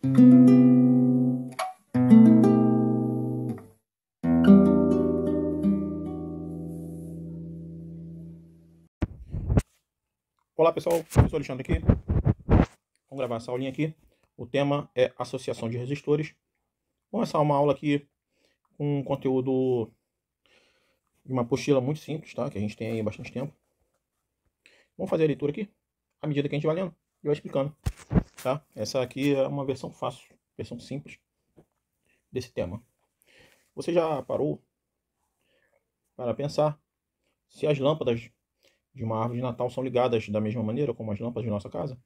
Olá pessoal, professor Alexandre aqui. Vamos gravar essa aulinha aqui. O tema é associação de resistores. Vamos começar uma aula aqui com um conteúdo de uma apostila muito simples, tá? Que a gente tem aí bastante tempo. Vamos fazer a leitura aqui, à medida que a gente vai lendo e vai explicando, tá? Essa aqui é uma versão fácil, versão simples desse tema. Você já parou para pensar se as lâmpadas de uma árvore de Natal são ligadas da mesma maneira como as lâmpadas de nossa casa?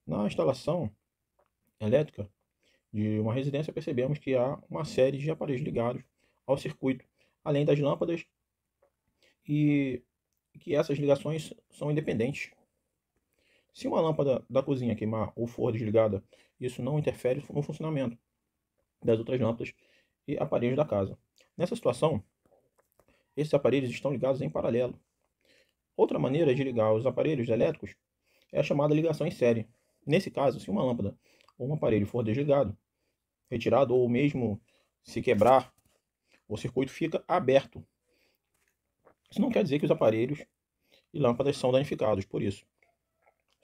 Na instalação elétrica de uma residência, percebemos que há uma série de aparelhos ligados ao circuito, além das lâmpadas, e que essas ligações são independentes. Se uma lâmpada da cozinha queimar ou for desligada, isso não interfere no funcionamento das outras lâmpadas e aparelhos da casa. Nessa situação, esses aparelhos estão ligados em paralelo. Outra maneira de ligar os aparelhos elétricos é a chamada ligação em série. Nesse caso, se uma lâmpada ou um aparelho for desligado, retirado ou mesmo se quebrar, o circuito fica aberto. Isso não quer dizer que os aparelhos e lâmpadas são danificados por isso.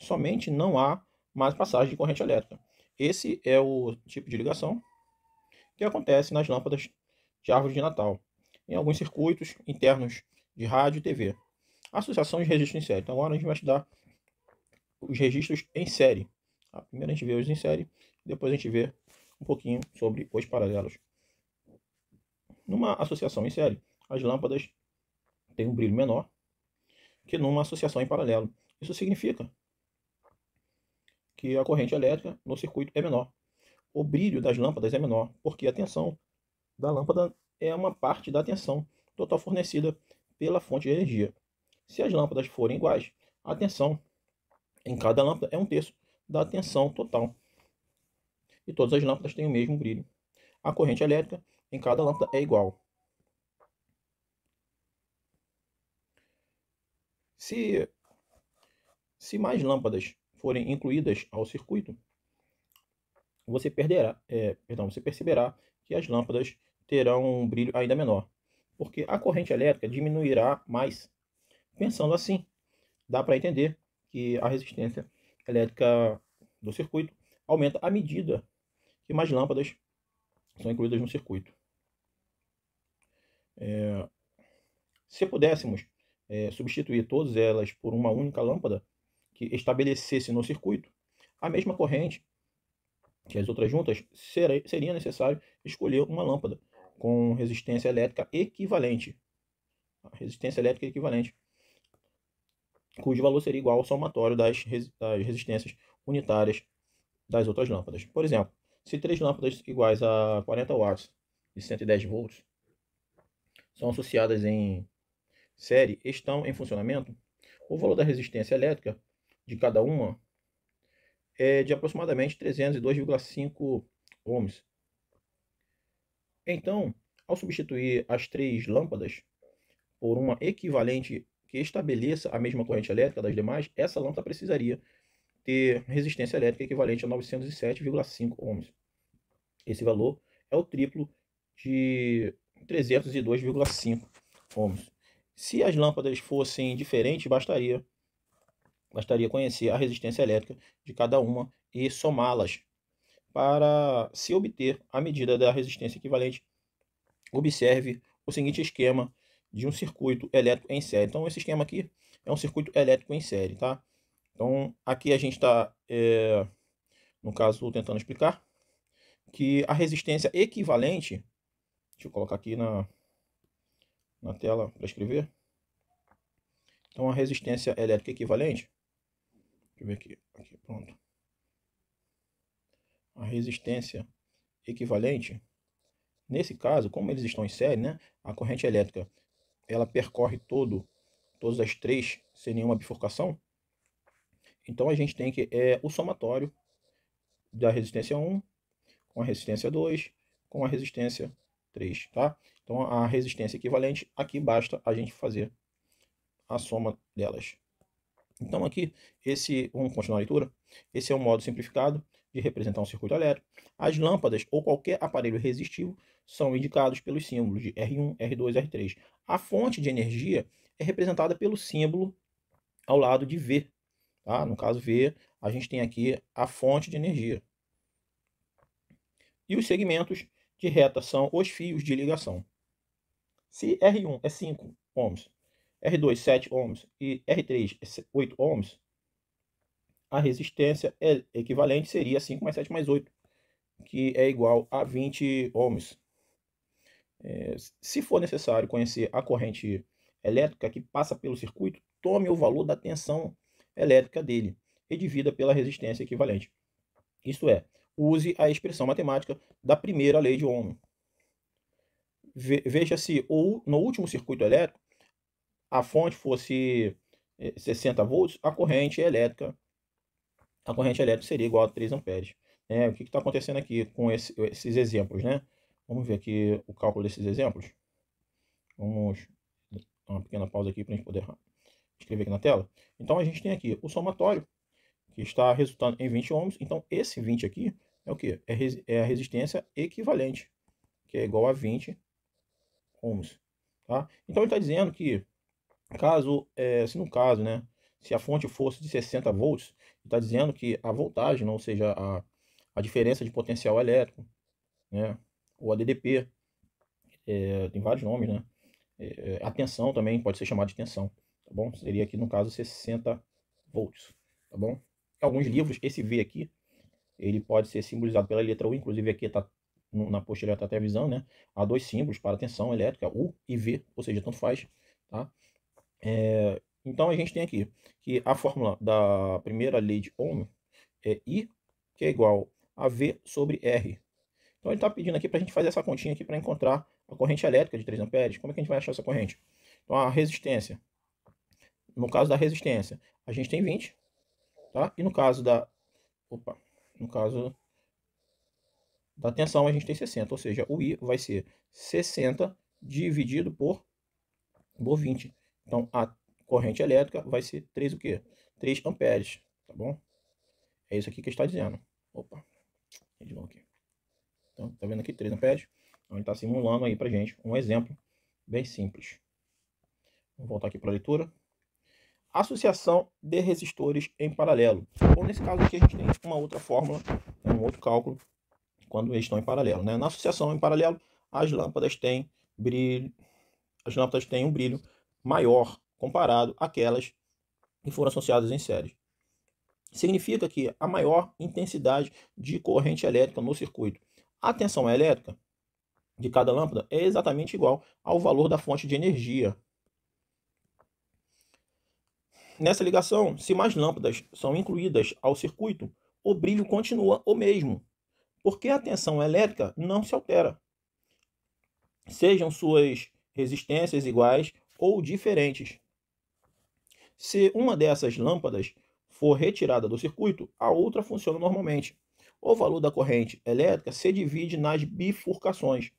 Somente não há mais passagem de corrente elétrica. Esse é o tipo de ligação que acontece nas lâmpadas de árvore de Natal, em alguns circuitos internos de rádio e TV. Associação de registros em série. Então agora a gente vai estudar os registros em série. Primeiro a gente vê os em série, depois a gente vê um pouquinho sobre os paralelos. Numa associação em série, as lâmpadas têm um brilho menor que numa associação em paralelo. Isso significa que a corrente elétrica no circuito é menor. O brilho das lâmpadas é menor, porque a tensão da lâmpada é uma parte da tensão total fornecida pela fonte de energia. Se as lâmpadas forem iguais, a tensão em cada lâmpada é 1/3 da tensão total. E todas as lâmpadas têm o mesmo brilho. A corrente elétrica em cada lâmpada é igual. Se mais lâmpadas forem incluídas ao circuito, você perceberá que as lâmpadas terão um brilho ainda menor, porque a corrente elétrica diminuirá mais. Pensando assim, dá para entender que a resistência elétrica do circuito aumenta à medida que mais lâmpadas são incluídas no circuito. Se pudéssemos substituir todas elas por uma única lâmpada que estabelecesse no circuito a mesma corrente que as outras juntas, seria necessário escolher uma lâmpada com resistência elétrica equivalente. Resistência elétrica equivalente, cujo valor seria igual ao somatório das resistências unitárias das outras lâmpadas. Por exemplo, se 3 lâmpadas iguais a 40 watts e 110 volts são associadas em série, estão em funcionamento, o valor da resistência elétrica de cada uma é de aproximadamente 302,5 ohms. Então, ao substituir as 3 lâmpadas por uma equivalente que estabeleça a mesma corrente elétrica das demais, essa lâmpada precisaria ter resistência elétrica equivalente a 907,5 ohms. Esse valor é o triplo de 302,5 ohms. Se as lâmpadas fossem diferentes, bastaria conhecer a resistência elétrica de cada uma e somá-las. Para se obter a medida da resistência equivalente, observe o seguinte esquema de um circuito elétrico em série. Então, esse esquema aqui é um circuito elétrico em série, tá? Então, aqui a gente está, no caso, tentando explicar que a resistência equivalente, deixa eu colocar aqui na tela para escrever. Então, a resistência elétrica equivalente, deixa eu ver aqui, pronto. A resistência equivalente, nesse caso, como eles estão em série, né, a corrente elétrica ela percorre todas as 3 sem nenhuma bifurcação. Então a gente tem que o somatório da resistência 1 com a resistência 2 com a resistência 3, tá? Então a resistência equivalente, aqui basta a gente fazer a soma delas. Então aqui, vamos continuar a leitura. Esse é um modo simplificado de representar um circuito elétrico. As lâmpadas ou qualquer aparelho resistivo são indicados pelos símbolos de R1, R2, R3. A fonte de energia é representada pelo símbolo ao lado de V. Tá? No caso V, a gente tem aqui a fonte de energia. E os segmentos de reta são os fios de ligação. Se R1 é 5 ohms, R2 7 ohms e R3 é 8 ohms, a resistência equivalente seria 5 mais 7 mais 8, que é igual a 20 ohms. Se for necessário conhecer a corrente elétrica que passa pelo circuito, tome o valor da tensão elétrica dele e divida pela resistência equivalente. Isto é, use a expressão matemática da primeira lei de Ohm. Veja se no último circuito elétrico a fonte fosse 60 volts, a corrente elétrica seria igual a 3 amperes. O que está acontecendo aqui com esses exemplos, né? Vamos ver aqui o cálculo desses exemplos. Vamos dar uma pequena pausa aqui para a gente poder escrever aqui na tela. Então a gente tem aqui o somatório, que está resultando em 20 ohms. Então esse 20 aqui é o que? É a resistência equivalente, que é igual a 20 ohms. Tá? Então ele está dizendo que se no caso, né, se a fonte fosse de 60 volts, está dizendo que a voltagem, ou seja, a diferença de potencial elétrico, né, ou a DDP, tem vários nomes, né, a tensão também pode ser chamada de tensão, tá bom? Seria aqui no caso 60 volts, tá bom? Em alguns livros, esse V aqui, ele pode ser simbolizado pela letra U, inclusive aqui está na posterior está até avisando, né? Há dois símbolos para tensão elétrica, U e V, ou seja, tanto faz, tá? Então a gente tem aqui que a fórmula da primeira lei de Ohm é I, que é igual a V sobre R. Então ele está pedindo aqui para a gente fazer essa continha aqui para encontrar a corrente elétrica de 3 amperes. Como é que a gente vai achar essa corrente? Então a resistência, no caso da resistência, a gente tem 20, tá? E no caso da tensão a gente tem 60, ou seja, o I vai ser 60 dividido por 20. Então a corrente elétrica vai ser 3 o quê? 3 amperes, tá bom? É isso aqui que está dizendo. Opa, de novo aqui. Então, tá vendo aqui 3 amperes? Então ele está simulando aí pra gente um exemplo bem simples. Vamos voltar aqui para a leitura. Associação de resistores em paralelo. Bom, nesse caso aqui a gente tem uma outra fórmula, um outro cálculo, quando eles estão em paralelo, né? Na associação em paralelo, as lâmpadas têm um brilho maior comparado àquelas que foram associadas em série. Significa que a maior intensidade de corrente elétrica no circuito. A tensão elétrica de cada lâmpada é exatamente igual ao valor da fonte de energia. Nessa ligação, se mais lâmpadas são incluídas ao circuito, o brilho continua o mesmo, porque a tensão elétrica não se altera, sejam suas resistências iguais ou diferentes. Se uma dessas lâmpadas for retirada do circuito, a outra funciona normalmente. O valor da corrente elétrica se divide nas bifurcações.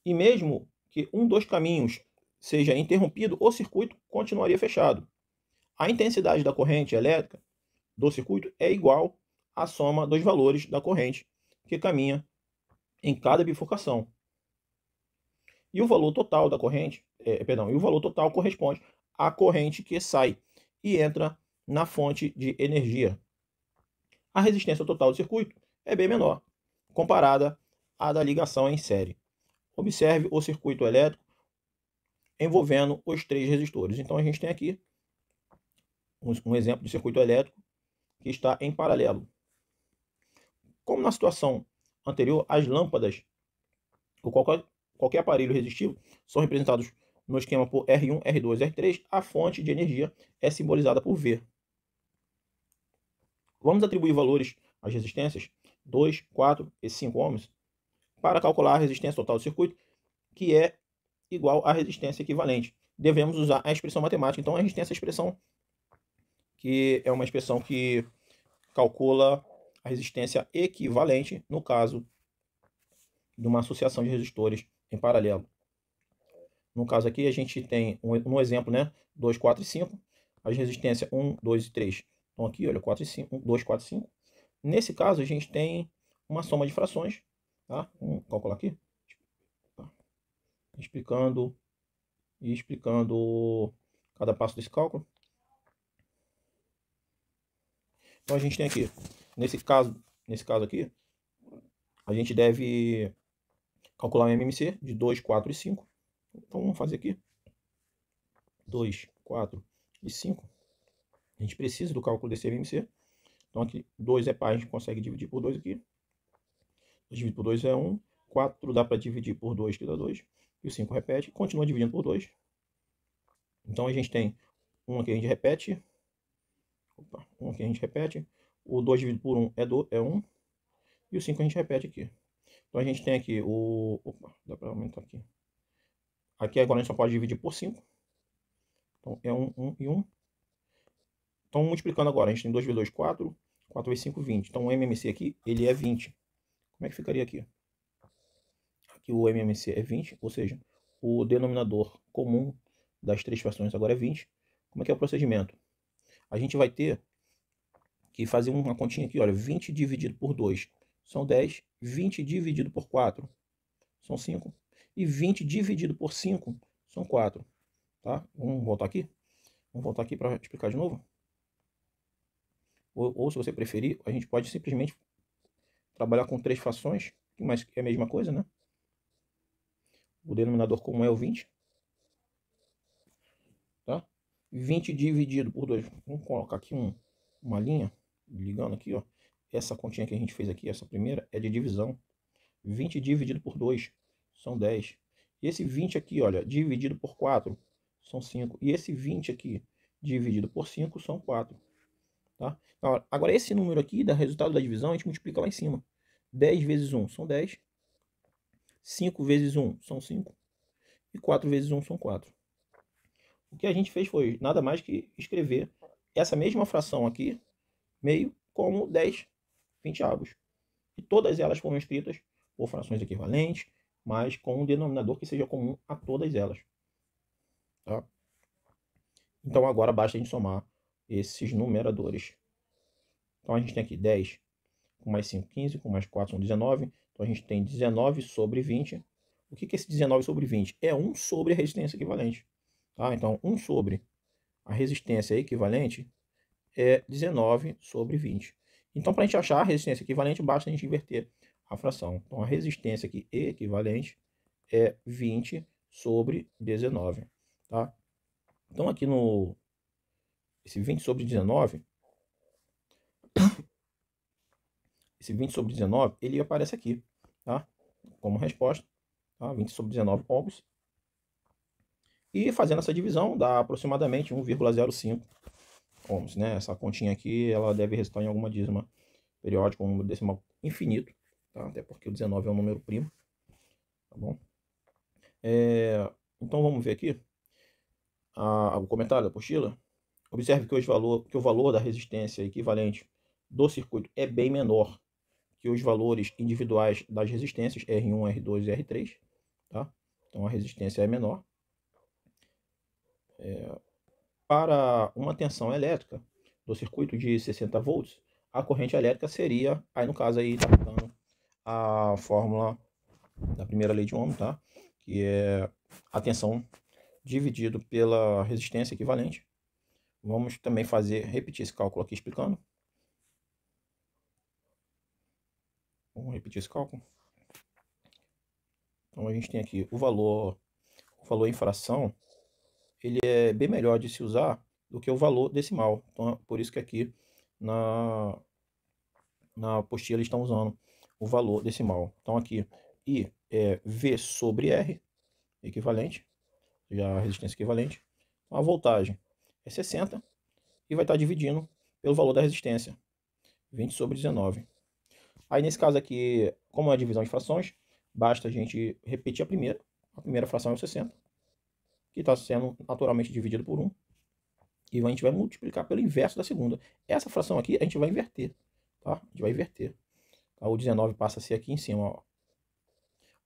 E mesmo que um dos caminhos seja interrompido, o circuito continuaria fechado. A intensidade da corrente elétrica do circuito é igual à soma dos valores da corrente que caminha em cada bifurcação. E o valor total da corrente, corresponde à corrente que sai e entra na fonte de energia. A resistência total do circuito é bem menor, comparada à da ligação em série. Observe o circuito elétrico envolvendo os 3 resistores. Então a gente tem aqui um exemplo de circuito elétrico que está em paralelo. Como na situação anterior, as lâmpadas ou qualquer aparelho resistivo são representados no esquema por R1, R2, R3, a fonte de energia é simbolizada por V. Vamos atribuir valores às resistências 2, 4 e 5 ohms para calcular a resistência total do circuito, que é igual à resistência equivalente. Devemos usar a expressão matemática. Então a gente tem essa expressão, que é uma expressão que calcula a resistência equivalente no caso de uma associação de resistores em paralelo. No caso aqui a gente tem um exemplo, né? 2, 4 e 5. As resistências 1, 2 e 3 estão aqui, olha, 4 e 5, 1, 2, 4 e 5. Nesse caso, a gente tem uma soma de frações, tá? Vamos calcular aqui. Tá. Explicando cada passo desse cálculo. Então a gente tem aqui, nesse caso aqui, a gente deve calcular o MMC de 2, 4 e 5. Então vamos fazer aqui 2, 4 e 5. A gente precisa do cálculo desse MMC. Então aqui 2 é par, a gente consegue dividir por 2 aqui. 2 dividido por 2 é 1. 4 dá para dividir por 2, que dá 2. E o 5 repete, continua dividindo por 2. Então a gente tem 1 aqui a gente repete. Opa, 1 aqui a gente repete. O 2 dividido por 1 é 1. E o 5 a gente repete aqui. Então a gente tem aqui o... Opa, dá para aumentar aqui. Aqui agora a gente só pode dividir por 5. Então é 1, 1 e 1. Então multiplicando agora, a gente tem 2 vezes 2, 4. 4 vezes 5, 20. Então o MMC aqui, ele é 20. Como é que ficaria aqui? Aqui o MMC é 20, ou seja, o denominador comum das três frações agora é 20. Como é que é o procedimento? A gente vai ter que fazer uma continha aqui, olha, 20 dividido por 2 são 10, 20 dividido por 4 são 5, e 20 dividido por 5 são 4, tá? Vamos voltar aqui? Vamos voltar aqui para explicar de novo? Ou se você preferir, a gente pode simplesmente trabalhar com três frações, mas é a mesma coisa, né? O denominador comum é o 20, tá? 20 dividido por 2, vamos colocar aqui uma linha, ligando aqui, ó. Essa continha que a gente fez aqui, essa primeira, é de divisão. 20 dividido por 2 são 10. E esse 20 aqui, olha, dividido por 4 são 5. E esse 20 aqui, dividido por 5, são 4. Tá? Agora, esse número aqui, dá resultado da divisão, a gente multiplica lá em cima. 10 vezes 1 são 10. 5 vezes 1 são 5. E 4 vezes 1 são 4. O que a gente fez foi nada mais que escrever essa mesma fração aqui, meio, como 10 vinteavos. E todas elas foram escritas por frações equivalentes, mas com um denominador que seja comum a todas elas. Tá? Então agora basta a gente somar esses numeradores. Então a gente tem aqui 10 com mais 5, 15, com mais 4 são 19. Então a gente tem 19 sobre 20. O que é esse 19 sobre 20? É 1 sobre a resistência equivalente. Tá? Então 1 sobre a resistência equivalente é 19 sobre 20. Então para a gente achar a resistência equivalente, basta a gente inverter a fração. Então a resistência aqui equivalente é 20 sobre 19. Tá? Então aqui no... Esse 20 sobre 19... Esse 20 sobre 19, ele aparece aqui, tá? Como resposta, tá? 20 sobre 19 ohms. E fazendo essa divisão, dá aproximadamente 1,05 ohms, né? Essa continha aqui, ela deve resultar em alguma dízima periódica, um número decimal infinito, tá? Até porque o 19 é um número primo, tá bom? Então vamos ver aqui o comentário da apostila. Observe que o valor da resistência equivalente do circuito é bem menor que os valores individuais das resistências R1, R2 e R3, tá? Então a resistência é menor. Para uma tensão elétrica do circuito de 60 volts, a corrente elétrica seria, aí no caso aí tá dando a fórmula da primeira lei de Ohm, tá? Que é a tensão dividido pela resistência equivalente. Vamos também repetir esse cálculo aqui explicando. Vamos repetir esse cálculo. Então a gente tem aqui o valor em fração, ele é bem melhor de se usar do que o valor decimal. Então por isso que aqui na apostila eles estão usando o valor decimal. Então aqui I é V sobre R, equivalente, já a resistência equivalente. Então a voltagem é 60 e vai estar dividindo pelo valor da resistência, 20 sobre 19. Aí nesse caso aqui, como é a divisão de frações, basta a gente repetir a primeira. A primeira fração é o 60, que está sendo naturalmente dividido por 1. E a gente vai multiplicar pelo inverso da segunda. Essa fração aqui a gente vai inverter, tá? A gente vai inverter. Tá? O 19 passa a ser aqui em cima, ó,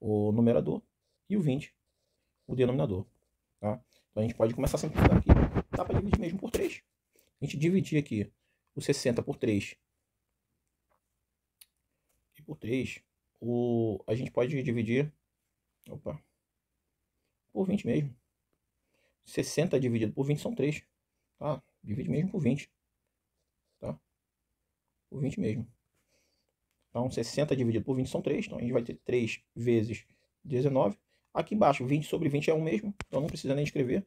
o numerador, e o 20, o denominador. Tá? Então a gente pode começar a simplificar aqui. Dá para dividir mesmo por 3. A gente dividir aqui o 60 por 3 por 3. A gente pode dividir, opa, por 20 mesmo. 60 dividido por 20 são 3. Tá? Divide mesmo por 20. Tá? Por 20 mesmo. Então, 60 dividido por 20 são 3. Então, a gente vai ter 3 vezes 19. Aqui embaixo, 20 sobre 20 é 1 mesmo. Então, não precisa nem escrever.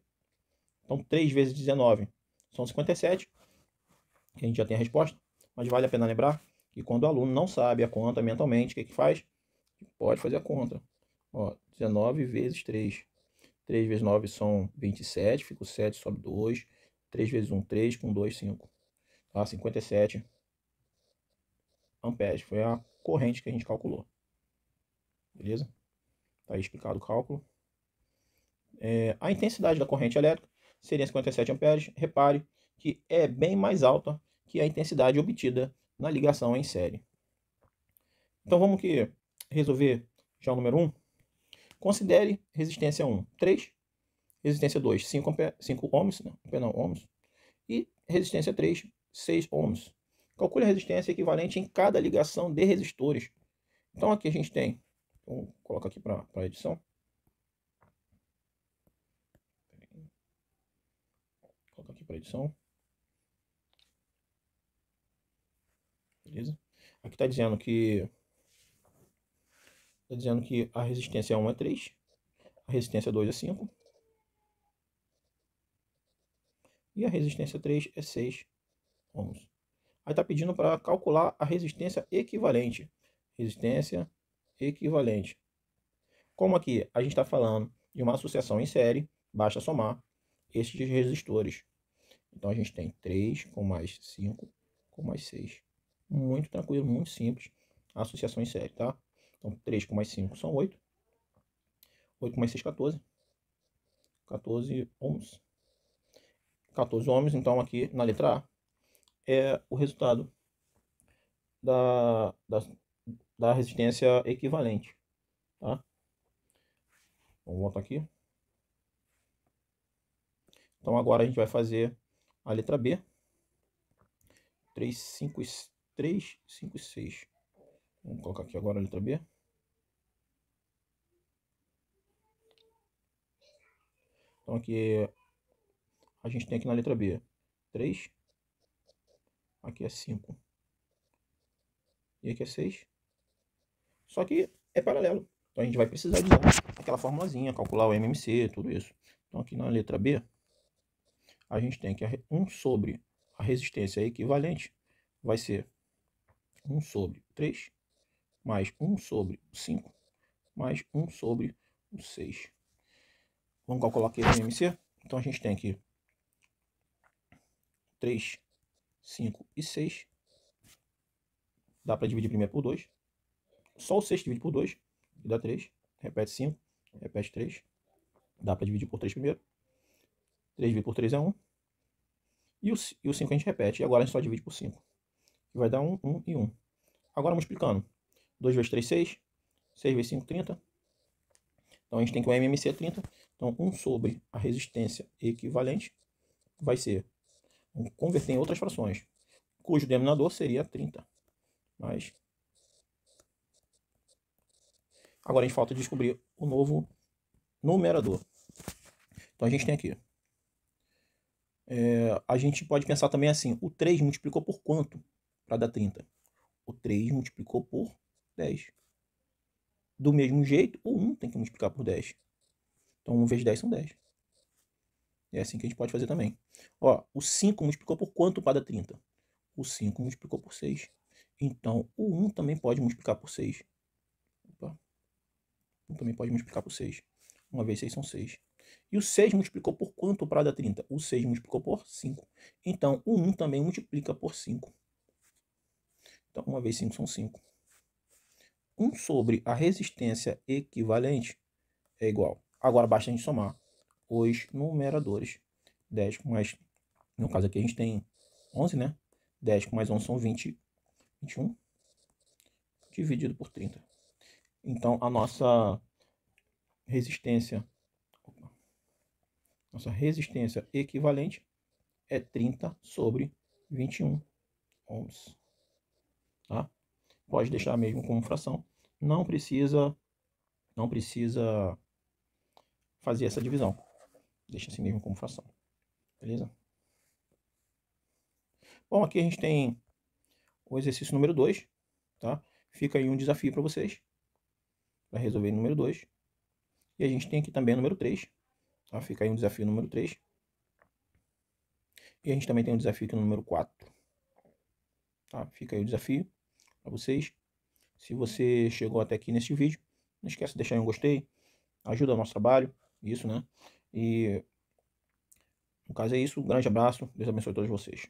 Então, 3 vezes 19 são 57. A gente já tem a resposta. Mas vale a pena lembrar que quando o aluno não sabe a conta mentalmente, o que faz? Pode fazer a conta. Ó, 19 vezes 3. 3 vezes 9 são 27. Fica o 7, sobe 2. 3 vezes 1, 3. Com 2, 5. Tá? 57 amperes. Foi a corrente que a gente calculou. Beleza? Tá aí explicado o cálculo. A intensidade da corrente elétrica seria 57 amperes. Repare que é bem mais alta que a intensidade obtida na ligação em série. Então vamos que resolver já o número 1. Considere resistência 1, 3. Resistência 2, 5 ohms, né? Não, ohms. E resistência 3, 6 ohms. Calcule a resistência equivalente em cada ligação de resistores. Então aqui a gente tem, vou colocar aqui para a edição. Colocar aqui para edição. Beleza? Aqui está dizendo que a resistência 1 é 3, a resistência 2 é 5 e a resistência 3 é 6 ohms. Aí está pedindo para calcular a resistência equivalente. Resistência equivalente. Como aqui a gente está falando de uma associação em série, basta somar estes resistores. Então a gente tem 3 com mais 5 com mais 6. Muito tranquilo, muito simples. A associação em série, tá? Então 3 com mais 5 são 8. 8 com mais 6, 14. 14 ohms. 14 ohms, então aqui na letra A é o resultado da resistência equivalente, tá? Vamos voltar aqui. Então agora a gente vai fazer a letra B. 3, 5 e 6. Vamos colocar aqui agora a letra B. Então aqui a gente tem aqui na letra B 3. Aqui é 5. E aqui é 6. Só que é paralelo. Então a gente vai precisar de usar aquela formulazinha, calcular o MMC, tudo isso. Então aqui na letra B, a gente tem que 1 sobre a resistência equivalente vai ser 1 sobre 3, mais 1 sobre 5, mais 1 sobre 6. Vamos calcular aqui o MMC? Então a gente tem aqui 3, 5 e 6. Dá para dividir primeiro por 2. Só o 6 divide por 2, que dá 3. Repete 5, repete 3. Dá para dividir por 3 primeiro. 3 dividido por 3 é 1. E o 5 a gente repete. E agora a gente só divide por 5. Que vai dar 1, 1 e 1. Agora multiplicando. 2 vezes 3, 6. 6 vezes 5, 30. Então a gente tem que o MMC é 30. Então 1 sobre a resistência equivalente vai ser, vamos converter em outras frações, cujo denominador seria 30. Mas agora a gente falta descobrir o novo numerador. Então a gente tem aqui. A gente pode pensar também assim, o 3 multiplicou por quanto para dar 30? O 3 multiplicou por 10. Do mesmo jeito, o 1 tem que multiplicar por 10. Então 1 vezes 10 são 10. É assim que a gente pode fazer também. Ó, o 5 multiplicou por quanto para dar 30? O 5 multiplicou por 6. Então o 1 também pode multiplicar por 6. Opa. 1 também pode multiplicar por 6. 1 vezes 6 são 6. E o 6 multiplicou por quanto para dar 30? O 6 multiplicou por 5. Então o 1 também multiplica por 5. Então 1 vezes 5 são 5. 1 sobre a resistência equivalente é igual. Agora basta a gente somar os numeradores. 10 com mais, no caso aqui a gente tem 11, né? 10 com mais 11 são 20, 21, dividido por 30. Então a nossa resistência equivalente é 30 sobre 21 ohms. Tá? pode deixar mesmo como fração. Não precisa fazer essa divisão. Deixa assim mesmo como fração. Beleza? Bom, aqui a gente tem o exercício número 2, tá? Fica aí um desafio para vocês, para resolver o número 2. E a gente tem aqui também o número 3, tá? Fica aí um desafio número 3. E a gente também tem um desafio aqui no número 4. Tá? Fica aí o desafio para vocês. Se você chegou até aqui nesse vídeo, não esquece de deixar um gostei. Ajuda o nosso trabalho, isso, né? E no caso é isso. Um grande abraço. Deus abençoe todos vocês.